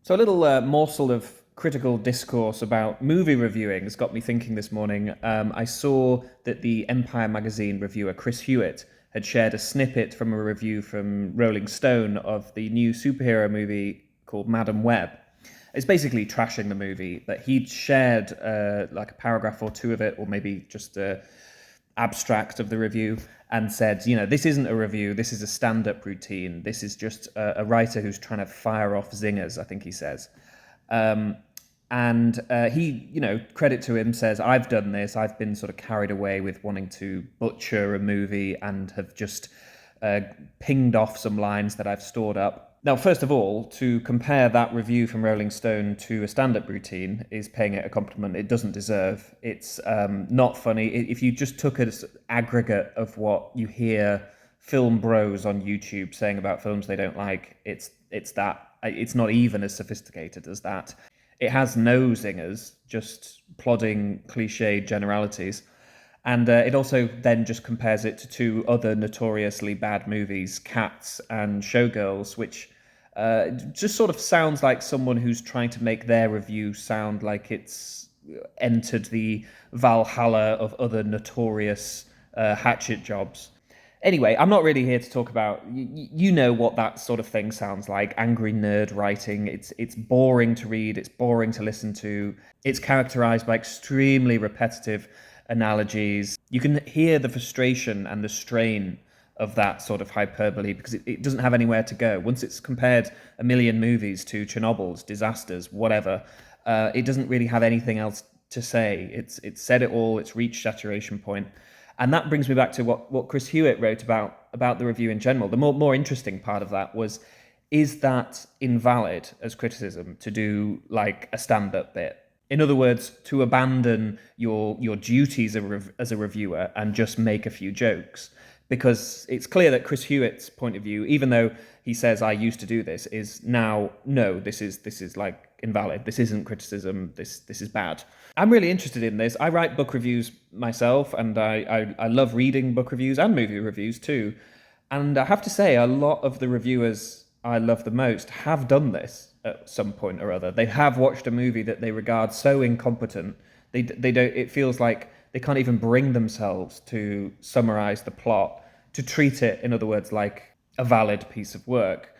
So a little morsel of critical discourse about movie reviewing has got me thinking this morning. I saw that the Empire magazine reviewer Chris Hewitt had shared a snippet from a review from Rolling Stone of the new superhero movie called Madam Web. It's basically trashing the movie, but he'd shared like a paragraph or two of it, or maybe just a abstract of the review, and said, this isn't a review, this is a stand-up routine. This is just a writer who's trying to fire off zingers, I think he says. And he, credit to him, says, I've done this. I've been sort of carried away with wanting to butcher a movie and have just pinged off some lines that I've stored up. Now, first of all, to compare that review from Rolling Stone to a stand-up routine is paying it a compliment it doesn't deserve. It's not funny. If you just took an aggregate of what you hear film bros on YouTube saying about films they don't like, it's that. It's not even as sophisticated as that. It has no zingers, just plodding cliched generalities. And it also then just compares it to two other notoriously bad movies, Cats and Showgirls, which just sort of sounds like someone who's trying to make their review sound like it's entered the Valhalla of other notorious hatchet jobs. Anyway, I'm not really here to talk about, you know what that sort of thing sounds like, angry nerd writing. It's boring to read, it's boring to listen to. It's characterized by extremely repetitive analogies. You can hear the frustration and the strain of that sort of hyperbole because it doesn't have anywhere to go. Once it's compared a million movies to Chernobyl's disasters, whatever, it doesn't really have anything else to say. It's said it all, it's reached saturation point. And that brings me back to what Chris Hewitt wrote about the review in general. The more interesting part of that was, is that invalid as criticism to do like a stand-up bit? In other words, to abandon your duties as a reviewer and just make a few jokes? Because it's clear that Chris Hewitt's point of view, even though he says I used to do this, is now no, this is like invalid. This isn't criticism. This is bad. I'm really interested in this. I write book reviews myself, and I love reading book reviews and movie reviews too. And I have to say, a lot of the reviewers I love the most have done this at some point or other. They have watched a movie that they regard so incompetent. They don't. It feels like they can't even bring themselves to summarize the plot, to treat it, in other words, like a valid piece of work.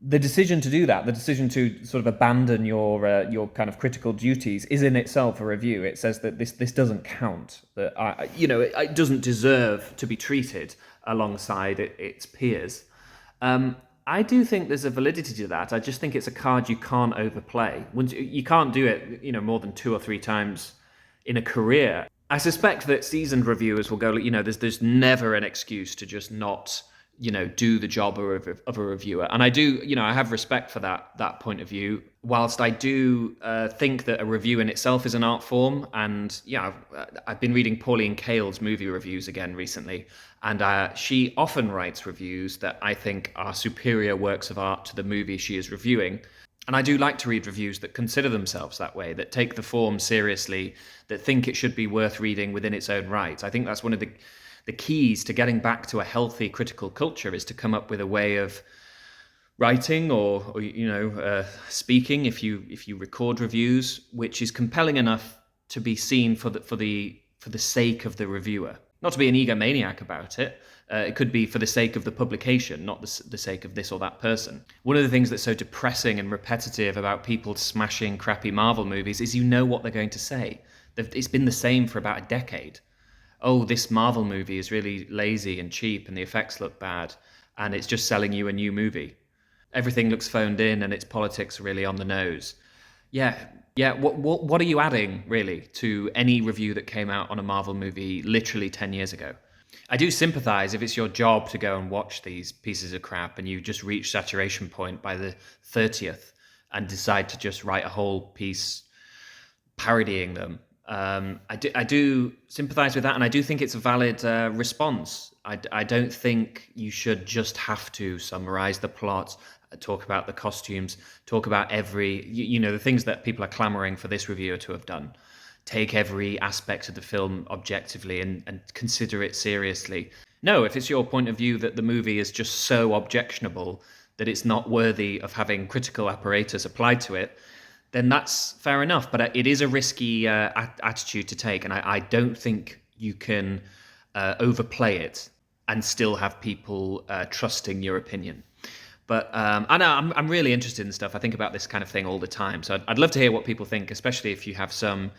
The decision to do that, the decision to sort of abandon your kind of critical duties, is in itself a review. It says that this doesn't count, that it doesn't deserve to be treated alongside its peers. I do think there's a validity to that. I just think it's a card you can't overplay. You can't do it, more than 2 or 3 times in a career. I suspect that seasoned reviewers will go, there's never an excuse to just not, do the job of a reviewer. And I do, I have respect for that point of view. Whilst I do think that a review in itself is an art form, and I've been reading Pauline Kael's movie reviews again recently, and she often writes reviews that I think are superior works of art to the movie she is reviewing. And I do like to read reviews that consider themselves that way, that take the form seriously, that think it should be worth reading within its own right. I think that's one of the keys to getting back to a healthy critical culture, is to come up with a way of writing or speaking, if you record reviews, which is compelling enough to be seen for the sake of the reviewer. Not to be an egomaniac about it. It could be for the sake of the publication, not the sake of this or that person. One of the things that's so depressing and repetitive about people smashing crappy Marvel movies is what they're going to say. It's been the same for about a decade. Oh, this Marvel movie is really lazy and cheap and the effects look bad and it's just selling you a new movie. Everything looks phoned in and its politics are really on the nose. Yeah. What are you adding, really, to any review that came out on a Marvel movie literally 10 years ago? I do sympathise if it's your job to go and watch these pieces of crap and you just reach saturation point by the 30th and decide to just write a whole piece parodying them. I do sympathise with that, and I do think it's a valid response. I don't think you should just have to summarise the plot, talk about the costumes, talk about every, the things that people are clamouring for this reviewer to have done. Take every aspect of the film objectively and consider it seriously. No, if it's your point of view that the movie is just so objectionable that it's not worthy of having critical apparatus applied to it, then that's fair enough. But it is a risky attitude to take, and I don't think you can overplay it and still have people trusting your opinion. But I know I'm really interested in stuff. I think about this kind of thing all the time. So I'd love to hear what people think, especially if you have some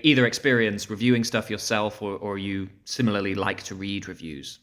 either experience reviewing stuff yourself or you similarly like to read reviews.